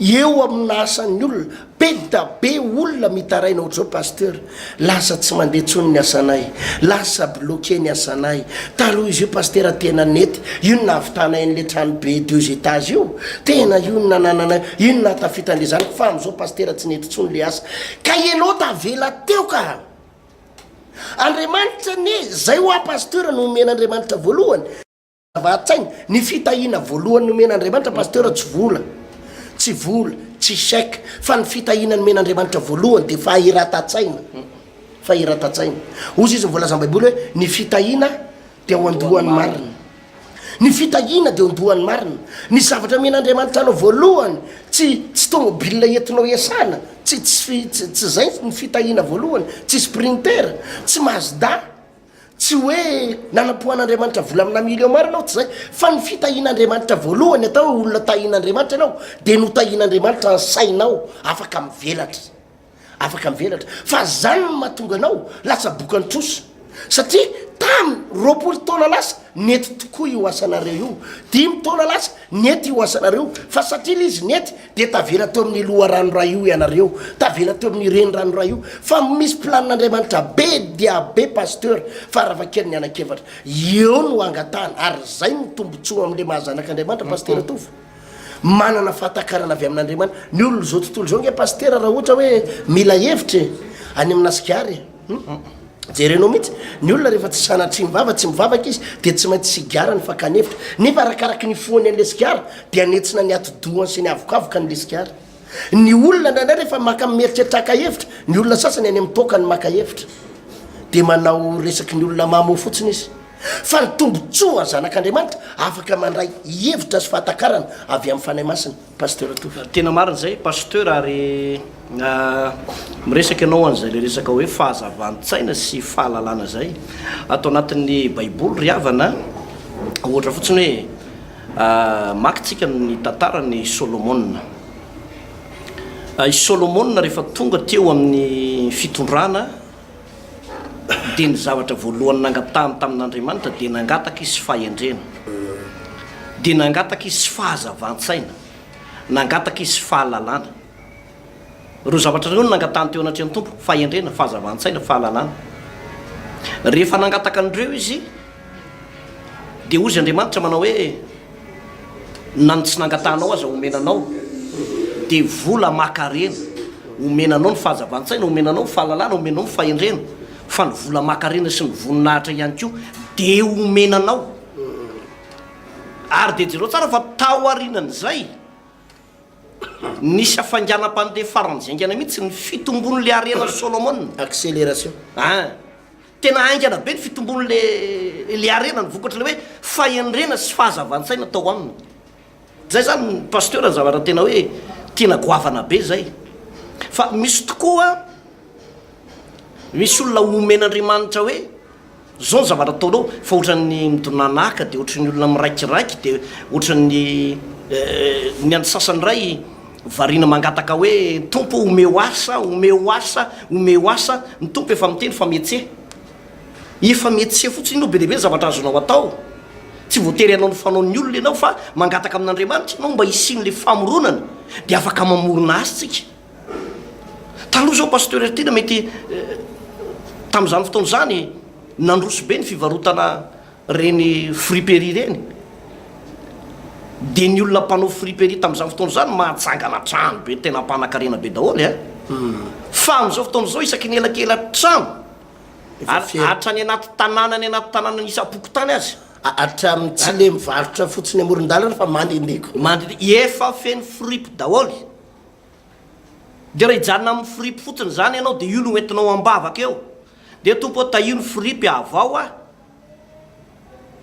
eo amina asan'ny olona be da be olona mitaraina ohatr'izao pasteur lasa tsy mandeha tsony ny asanay lasa bloqué ny asanay taloha izy io pasteur tena nety io no nahavitanay an'le trano be 2 étages io tena io no nananana io no nahatafitandre zaniko fa am'izao pasteur tsy nety tsony le asa ka ianao tavela teo ka Andriamanitra ne zay ho pasteur no omen'Andriamanitra voalohany vatsainy ny fitahina voalohany nomen'Andriamanitra pasteur tsy vola tsy chèque fa ny fitahina nomen'Andriamanitra voalohany de fahiratatsaina ozy izy mivolaza Baiboly hoe ny fitahina de ao andohan'ny marina ny fitahina de andohan'ny marina ny zavatra men'Andriamanitra anao voalohany tsy tomobile entinao iasana tsy zay ny fitahina voalohany tsy sprinter tsy Mazda tsy hoe nanampohan'Andriamanitra vola amina million maro anao tsy zay fa ny fitahin'Andriamanitra voalohany atao olona tahin'Andriamanitra anao de no tahin'Andriamanitra ny sainao afaka mivelatra fa zany no mahatonga anao lasa bokany trosa satria tamy 20 taona lasa nety tokoa io asanareo io 5 taona lasa nety io asanareo fa satria izy nety de tavela teo amin'ny loha ranoraa io ianareo tavela teo amin'ny reny ranoraa io fa misy planin'Andriamanitra be dia be pasteur fa ravakely ny anakevatra eo no angatahana ary zay ny tombotsoa am'le mahazanak'Andriamanitra pasteur tovy manana fahatakarana avy amin'Andriamanitra ny olona zao tontolo zao nge pasteur raha ohatra hoe mila hevitra any aminasikary jerenao mihitsy ny olona rehefa tsy sanatry mivavaka izy de tsy maintsy sigarany fa kanefitra nefa arakaraky ny foany an'le sigara de anetsina ny atodohany sy ny avokavoka n'le sigara ny olona ndraindray rehefa maka mieritreritraka hevitra ny olona sasany any amin'ny toka ny maka hevitra de manao resaky ny olona mamo fotsiny izy fa ny tombotsoa zanak'Andriamanitra afaka mandray hevitra sy fahatakarana avy amin'ny fanahy masina pasteur tena marina zay pasteur ary miresaka ianao an'izay le resaka hoe fahazavantsaina sy fahalalana zay atao anatin'ny baiboly ry havana ohatra fotsiny hoe makitsika ny tantarany Solomona i Solomona rehefa tonga teo amin'ny fitondrana de ny zavatra voalohany nangatahany tamin'Andriamanitra de nangataka izy fahendrena de nangataka izy fahazavantsaina nangataka izy fahalalana reo zavatra reo no nangatahany teo anatrehan'ny tompo fahendrena fahazavantsaina fahalalana rehefa nangataka an'ireo izy de ozy Andriamanitra manao hoe nany tsy nangatahanao aza omenanao de vola makarena omenanao ny fahazavantsaina omenanao ny fahalalana omenanao ny fahendrena fa ny vola makarena sy ny voninahitra ihany ko de omenanao ary de jereo tsara fa tao arinan'izay nisy afanganam-pandeha faranjaingana mihitsy ny fitombon'le arena Solomona accélération tena aingana be ny fitombon'le arena ny vokatra le hoe fahendrena sy fahazavantsaina tao aminy zay zany ny pasteur ny zavatra tena hoe tena goavana be zay fa misy tokoa misy olona omen'Andriamanitra hoe zao ny zavatra ataonao fa ohatran'ny midonanaka de ohatran'ny olona miraikiraiky de ohatran'ny ny any sasany ray varina mangataka hoe tompo omeo asa ny tompo efa miteny fa mietse fotsiny no be dehibe zavatra azonao atao tsy voatery anao ny fanaon'ny olona ianao fa mangataka amin'Andriamanitra anao mba isin'le famoronana de afaka mamorona azy tsika taloha zao pasteur tena mety tam'izany fotoana zany nandroso be ny fivarotana reny friperie reny de ny olona mpanao friperie tam'izany fotoana zany mahatsangana trano be tena mpanakarena be daholy fa am'izao fotoana zao isaky ny elakela trano hatrany anaty tanàna isam-pokotany azy hatramin'ny tsy le mivarotra fotsiny amoron-dalana fa mandendeko efa feny fripe daholy de raha hijanona amin'ny fripe fotsiny zany ianao de io no entinao ambavaka eo de tompo tahino fripe avao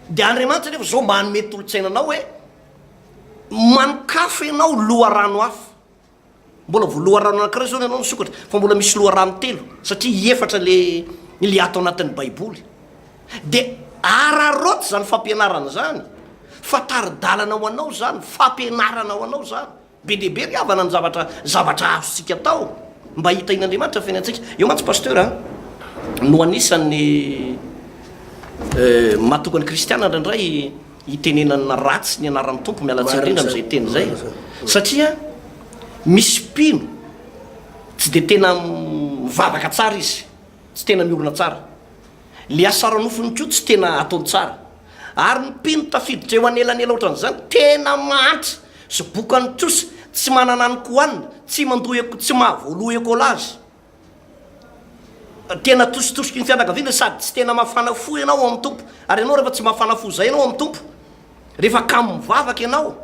de Andriamanitra nefa zao manome tolotsainanao hoe manikafo ianao loharano hafa mbola voaloharano anankiray zao ianao nisokatra fa mbola misy loharano telo satria efatra le ato anatin'ny baiboly de araroty zany fampianarana zany fa taridalana ho anao zany fampianarana ho anao zany be dehibe ry havana ny zavatra azosika tao mba hita in'andriamanitra fiainantsika eo mantsy pasteur no anisan'ny mahatokany kristiana ndraindray hitenenana ratsy ny anaran'ny tompo mialatsy indrindra am'izay teny zay satria misy mpino tsy de tena mivavaka tsara izy tsy tena miorona tsara le asaranofony ko tsy tena ataony tsara ary ny mpino tafiditra eo anelanela ohatran'zany tena mahantry sy bokany trosy tsy manana any kohanina tsy tsy mahavoaloa ekolazy tena tositosiky ny fianakaviana sady tsy tena mafana fo ianao amin'ny tompo ary ianao rehefa tsy mafana fo zay ianao amin'ny tompo rehefa kamo mivavaka ianao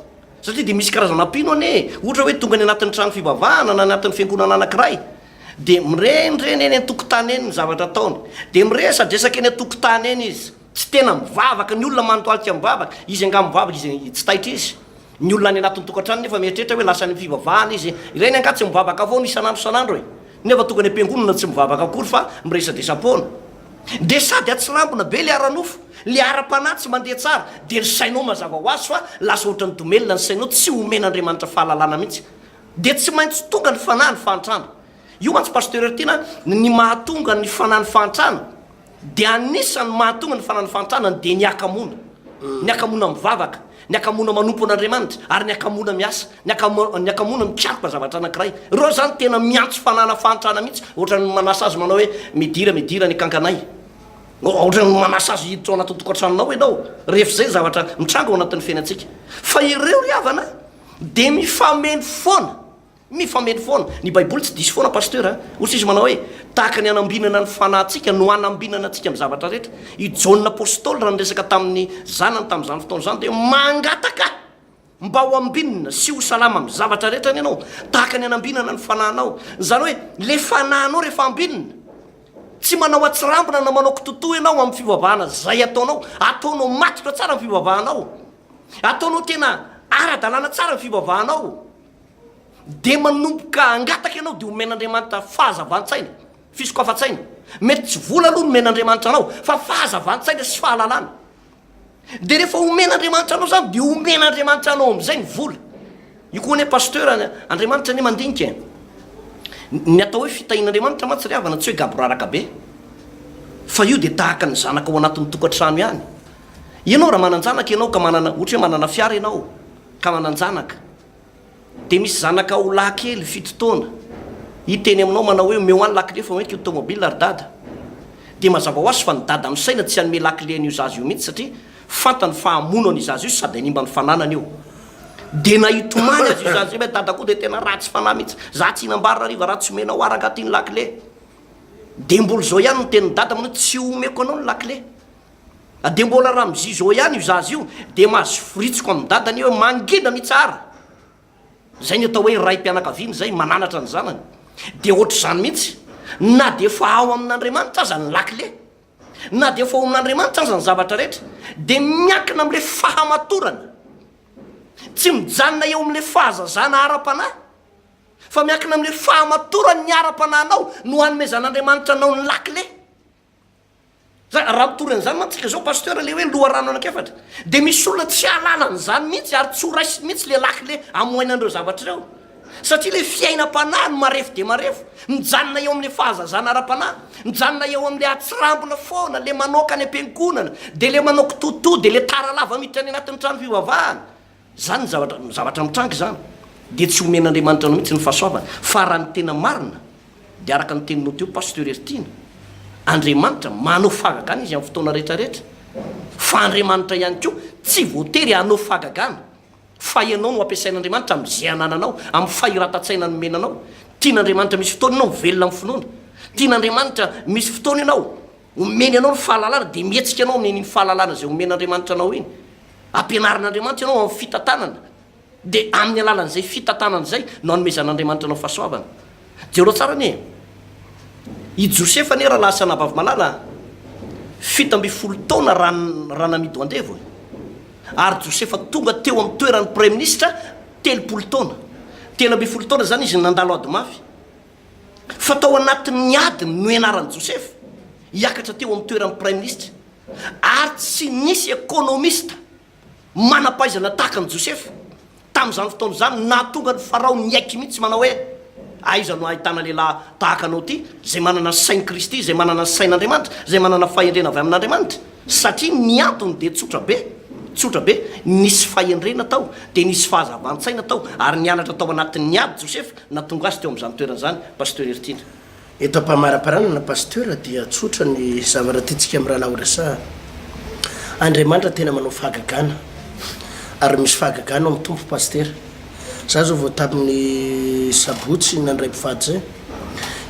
satria de misy karazana mpino ane ohatra hoe tonga ny anatin'ny trano fivavahana na anatin'ny fiangonana anankiray de mirenireny eny antokotany eny ny zavatra ataony de miresadresaka eny antokotany eny izy tsy tena mivavaka ny olona manotoalika mivavaka izy anga mivavaka izy tsy taitra izy ny olona any anatin'ny tokantrano nefa mieritreritra hoe lasa ny fivavahana izy ireny anga tsy mivavaka avao ny isanandro sanandro e nefa tonga ny ampiangonana tsy mivavaka akory fa miresadresapona de sady atsirambona be le aranofo le ara-panahy tsy mandeha tsara de ny sainao mazava ho azy fa lasa ohatra ny domelona ny sainao tsy omen'andriamanitra fahalalana mihitsy de tsy maintsy tonga ny fanahy ny fahantrana io mantsy pasteur tena ny mahatonga ny fanahy ny fahantrana de anisan'ny mahatonga ny fanahy ny fahantrana de ny akamona mivavaka ny akamona manompo an'andriamanitra ary ny akamona miasa ny akamona mikaroka zavatra anankiray reo zany tena miantso fanana fahantrana mihitsy ohatrany manasa azy manao hoe midira ny kankanay ohatrany manasa azy hiditra ao anatin'ny tokantranonao ianao rehefa zay zavatra mitrango ao anatin'ny fiainantsika fa ireo ry havana de mifameny foana ny baiboly tsy disy foana pasteur ohatra izy manao hoe tahaka ny anambinana ny fanahintsika no anambinana antsika amin'ny zavatra rehetra i Jaune apôstôly raha niresaka tamin'ny zanany tamin'izany fotoana zany de mangataka mba ho ambinina sy ho salama amin'ny zavatra rehetra ny ianao tahaka ny anambinana ny fanahinao zany hoe le fanahinao rehefa ambinina tsy manao atsirambona na manao kitotoa ianao amin'ny fivavahana zay ataonao matroka tsara ny fivavahanao ataonao tena ara-dalàna tsara ny fivavahanao de manomboka angataka ianao de omen'andriamanitra fahazavan-tsaina fisokafa-tsaina mety tsy vola aloha nomen'andriamanitra anao fa fahazavan-tsaina sy fahalalana de rehefa omen'andriamanitra anao zany de omen'andriamanitra anao am'izay ny vola io koa ne pasteur andriamanitra ne mandinika ny atao hoe fitahin'andriamanitra matsy ry havana tsy hoe gaboraraka be fa io de tahaka ny zanaka ao anatin'ny tokantrano ihany ianao raha mananjanaka ianao ka manana ohatra hoe manana fiara ianao ka mananjanaka de misy zanaka ho lahy kely fitotoana hiteny aminao manao hoe meo any lakile fa oeky automobile ary dada de mazava ho azy fa ny dada misaina tsy anome lakilen'io zazy io mihitsy satria fantany fahamonany zazy io sady animba ny fananany io de nahitomany azy io zazy hoe dada koa de tena ratsy fanahy mihitsy za tsy hinambarina riva raha tsy omenao araka ty ny lakile de mbola zao ihany no tenin'ny dada manao tsy omeko anao ny lakile de mbola raha mizy zao ihany io zazy io de mahazo firitsiko amin'ny dadany hoe mangina mitsara zay ny atao hoe ray-mpianakaviany zay mananatra ny zanany de ohatra zany mihitsy na de fa ao amin'andriamanitra aza ny lakile na de fa ao amin'andriamanitra aza ny zavatra rehetra de miankina am'le fahamatorana tsy mijanona eo am'le fahazazana ara-panahy fa miankina am'le fahamatorany ny ara-panahinao no hanomezan'andriamanitra anao ny lakile raha mitory an'izany mantsika zao pasteur le hoe loha rano anakefatra de misy olona tsy alalan'izany mihitsy ary tsy ho raisy mihitsy le lakile amoainandreo zavatra reo satria le fiainam-panahy no marefo de marefo mijanona eo am'le fahazazana ara-panahy mijanona eo am'le atsirambona foana le manoka any am-piangonana de le manao kitoto de le taralava miditra any anatin'ny trano fivavahana zany zavatra mitrangy zany de tsy omen'andriamanitra anao mihitsy ny fahasoavana fa raha ny tena marina de araka ny teninao teo pasteur Ertina andriamanitra manao fagagana izy amin'ny fotoana rehetrarehetra fa andriamanitra ihany koa tsy voatery hanao fagagana fa ianao no ampiasain'andriamanitra am'izay anananao amin'ny fahiratan-tsaina nomenanao tian'andriamanitra misy fotoana ianao mivelona amin'ny finoana tian'andriamanitra misy fotoana ianao omeny anao ny fahalalana de mihetsika anao amin'iny fahalalana zay omen'andriamanitra anao iny ampianarin'andriamanitra ianao amin'ny fitatanana de amin'ny alalan'izay fitatanana zay no hanomezan'andriamanitra anao fahasoavana jereo tsara ne i Josefa ne raha lasa nabavy malala 70 taona raha namidy andevo ary Josefa tonga teo amin'ny toeran'ny premier ministre 30 taona 30 taona zany izy nandalo ady mafy fa tao anatin'ny adiny no ianaran'i Josefa hiakatra teo amin'ny toeran'ny premier ministre ary tsy nisy économiste manam-pahaizana tahaka ny Josefa tamin'izany fotoana zany na tonga ny farao niaiky mihitsy manao hoe aiza no ahitana lehilahy tahaka anao ty zay manana sainy kristy zay manana sain'andriamanitra zay manana fahendrena avy amin'andriamanitra satria ny antony de tsotra be nisy fahendrena tao de nisy fahazavantsaina tao ary nianatra tao anatin'ny ady Josepha na tonga azy teo am'izany toerana zany pasteur Ertina. Eto mpamaraparanana pasteur dia tsotra ny zavatra titsika amin'ny rahalahy resa Andriamanitra tena manao fahagagana ary misy fahagagana amin'ny tompo pasteur. Za zao vao tamin'ny sabotsy nandray mpivady zay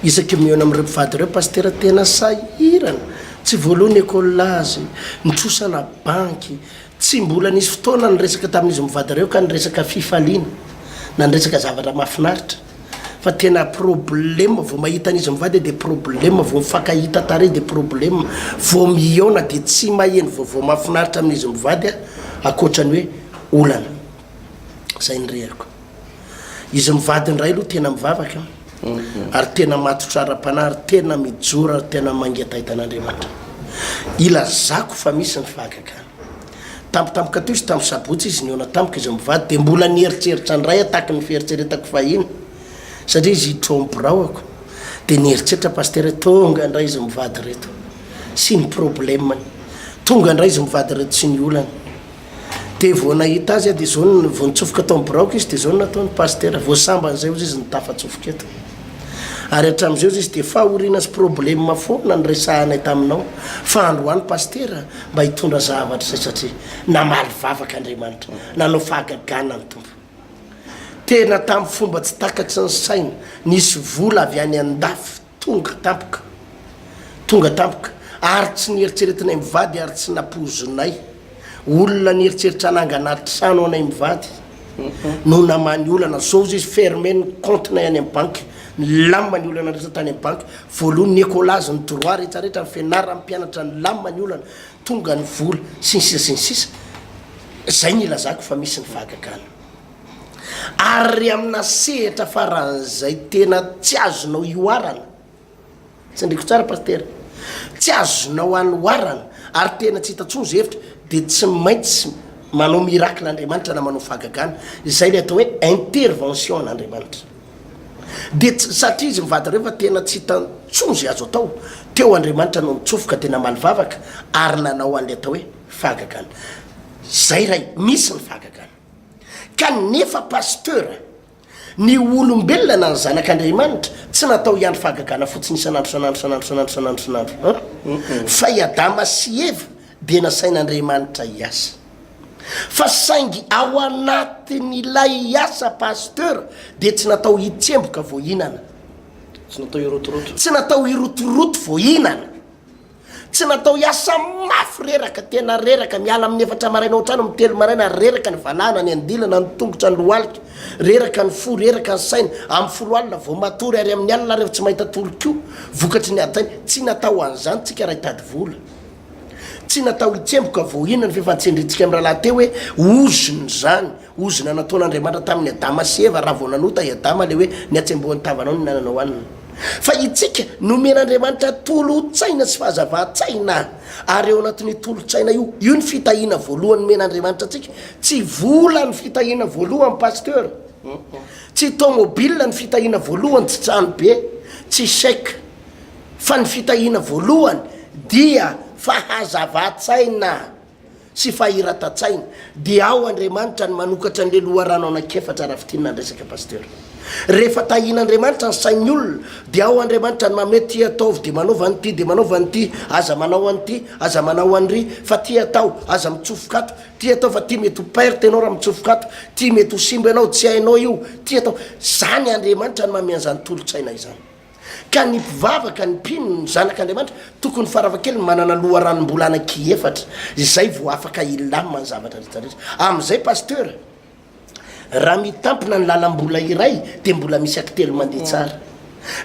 isaky miona amin'ireo mpivady ireo pasteur tena sahirana tsy voalohany écolazy nitrosana banky tsy mbola nisy fotoana nyresaka tamin'izy mivady ireo ka nyresaka fifaliana na nyresaka zavatra mahafinaritra fa tena problème vao mahita an'izy mivady de problème vao mifankahita tare de problème vao miona de tsy maheno vao mahafinaritra amin'izy mivady akoatrany hoe olana zay nyrehako izy mivady ndray aloha tena mivavaka ary tena matotsara-panahy ary tena mijora ary tena mangetahitaan'Andriamanitra ilazako fa misy ny fahagagana tampotampoka teo izy tamin'ny sabotsy izy niona tampoka izy mivady de mbola nieritseritra ndray ataky ny fieritseretako fahiny satria izy tromborao de nieritseritra pasteur tonga ndray izy mivady reto sy ny problème tonga ndray izy mivady reto sy ny olana de vao nahita azy de zao vao nitsofoka tao braoko izy de zao nataony pasteur vao samban'izay izy nitafatsofoka eto ary hatram'izay izy de fahoriana sy problème foana ny resahanay taminao fa androany pasteur mba hitondra zavatra zay satria namaly vavaka Andriamanitra nanao fahagagana ny tompo tena tamin'ny fomba tsy takatsy ny saina nisy vola avy any andafy tonga tampoka ary tsy nieritseretinay mivady ary tsy napozonay olona nieritseritra ananganaty trano anay mivady no namany olana zao izy ferme ny comptenay any amin'ny banky lamany olana rehetra tany amin'ny banky voalohany ny écolazy ny droit rehetrarehetra ny fianarana mpianatra ny lamany olana tonga ny vola sinsisa zay ny ilazako fa misy ny fahagagana ary amina sehatra faran'izay tena tsy azonao ioarana tsy ndreko tsara pasteur tsy azonao anoarana ary tena tsy hitantsony zay hevitra de tsy maintsy manao miracle Andriamanitra na manao fahagagana zay le atao hoe intervention an'Andriamanitra de satria izy mivady reo fa tena tsy hitantsony zay azo atao teo Andriamanitra no nitsofoka tena malivavaka ary nanao an'le atao hoe fahagagana zay ray misy ny fahagagana ka nefa pasteur ny olombelona na ny zanak'Andriamanitra tsy natao ihany fahagagana fotsiny isanandro fa i Adama sy Eva de nasain'Andriamanitra hiasa fa saingy ao anatin'ilay asa pasteur de tsy natao hitsemboka vo hinana tsy natao irotoroto vo hinana tsy natao hiasa mafy reraka tena reraka miala amin'ny efatra maraina ohatrano mitelo maraina reraka ny valana ny andilana ny tongotra ny loalika reraka ny fo reraka ny saina amin'ny folo alina vao matory ary amin'ny alina rehefa tsy mahita toloko vokatry ny atainy tsy natao an'izany tsika raha hitady vola tsy natao hitsemboka vo inona ny fifantsendritsika amin'ny rahalahy teo hoe ozony zany ozona nataon'Andriamanitra tamin'ny Adama sy Eva raha vao nanota i Adama le hoe ny atsembohan'ny tavanao ny nananao anina fa itsika nomen'Andriamanitra tolo-tsaina sy fahazava-tsaina ary eo anatin'ny tolo-tsaina io ny fitahiana voalohany men'Andriamanitra atsika tsy vola ny fitahiana voalohany pasteur tsy tomobile ny fitahiana voalohany tsy trano be tsy chèque fa ny fitahiana voalohany dia fahazava-tsaina sy fahiratan-tsaina dia ao Andriamanitra ny manokatra an'le loharano anakefatra raha fitinina resaka pasteur rehefa tahian'Andriamanitra ny sain'ny olona dia ao Andriamanitra ny mamety ataovy de manaova an'ity de manaova an'ity aza manao an'ity aza manao an'ry fa ty atao aza mitsofokato ty atao fa ty mety ho perte anao raha mitsofokato ty mety ho simba ianao tsy hainao io ty atao zany Andriamanitra ny mamea an'izany tolo-tsaina izany ka ny mpivavaka ny mpino ny zanak'Andriamanitra tokony faravakely manana loharanom-bola anaky-efatra zay vo afaka ilamina ny zavatra rehetrarehetra am'izay pasteur raha mitampina ny lalam-bola iray de mbola misy akitelo mandeha tsara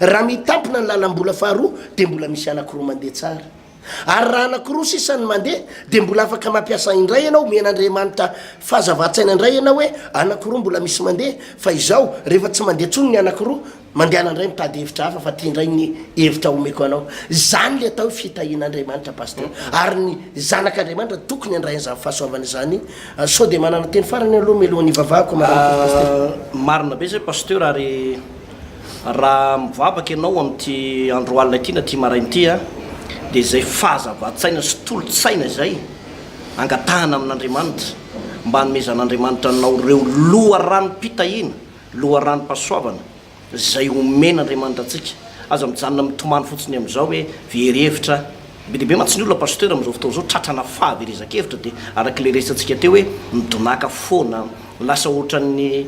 raha mitampina ny lalam-bola faharoa de mbola misy anakiroa mandeha tsara ary raha anakiroa sisany mandeha de mbola afaka mampiasa indray ianao men'Andriamanitra fahazava-tsaina indray ianao hoe anakiroa mbola misy mandeha fa izao rehefa tsy mandeha tsony ny anakiroa mandehana indray mitady hevitra hafa fa ty indray ny hevitra omeko anao zany le atao fitahian'Andriamanitra pasteur ary ny zanak'Andriamanitra tokony andray an'izany fahasoavana izany sao de manana teny farany aloha melohan'ny vavahako marina be zay pasteur ary raha mivavaka ianao amin'ity andro alina ity na ty marainy ity a dia izay fahazava-tsaina sy tolo-tsaina izay angatahana amin'Andriamanitra mba hanomezan'Andriamanitra anao reo loharanom-pitahina loharanom-pahasoavana izay omen'Andriamanitra antsika aza mijanona mitomany fotsiny amin'izao hoe verhevitra be dehibe mantsy ny olona pasteur amin'izao fotoana izao tratrana fahaverezakevitra dia arak'ilay resantsika teo hoe midonaka foana lasa ohatran'ny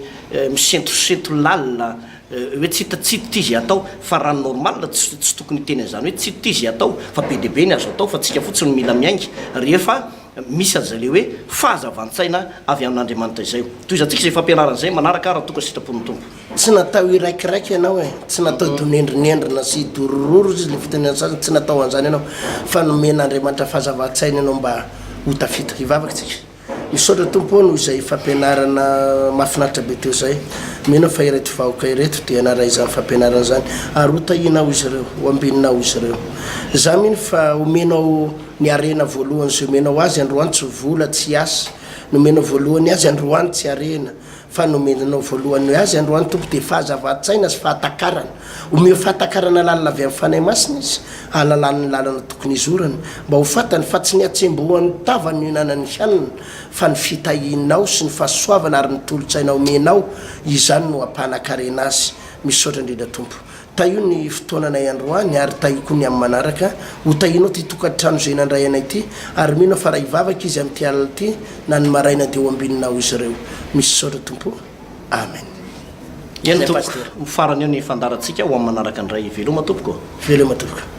misentrosentro lalina hoe tsy hitatsity izy atao fa raha normal tsy tokony hiteny an'izany hoe tsy hita izy atao fa be dehibe ny azo atao fa tsika fotsiny mila miaingy rehefa misy aza le hoe fahazavan-tsaina avy amin'Andriamanitra izay toy izantsika izay fampianaran'izay manaraka raha toka sitrapon'ny tompo tsy natao iraikiraiky ianao e tsy natao donendrinendrina sy dorororo izy le fitenenasany tsy natao an'izany ianao fa nomen'Andriamanitra fahazavan-tsaina ianao mba hotafita hivavaka tsika misaotra tompo noho izay fampianarana mahafinaritra be teo zay mena fa ireto vahoaka ireto dia anara izany fampianarana zany ary hotahinao izy ireo ho ambininao izy ireo za miny fa omenao ny arena voalohany zay omenao azy androany tsy vola tsy asa nomenao voalohany azy androany tsy arena fa nomenao voalohany azy androany tompo dia fahazava-tsaina sy fahatakarana omeo fahatakarana lalina avy amin'ny fanahy masina izy alalan'ny lalana tokony izorany mba ho fatany fa tsy ny atsembohan'ny tavany no inanany hanina fa ny fitahinao sy ny fahasoavana ary ny tolo-tsaina omenao izany no ampanankarena azy misaotra indrindra tompo taio ny fotoananay androany ary taiko ny amin'ny manaraka ho tahinao ty tokantrano zay nandray anay ity ary minao fa raha hivavaka izy amin'ity alina ity na ny maraina dia ho ambininao izy ireo misy saotra tompo amen eny tompo mifarany eo ny fandarantsika ho amin'ny manaraka ndray veloma tompoko veloma tompoka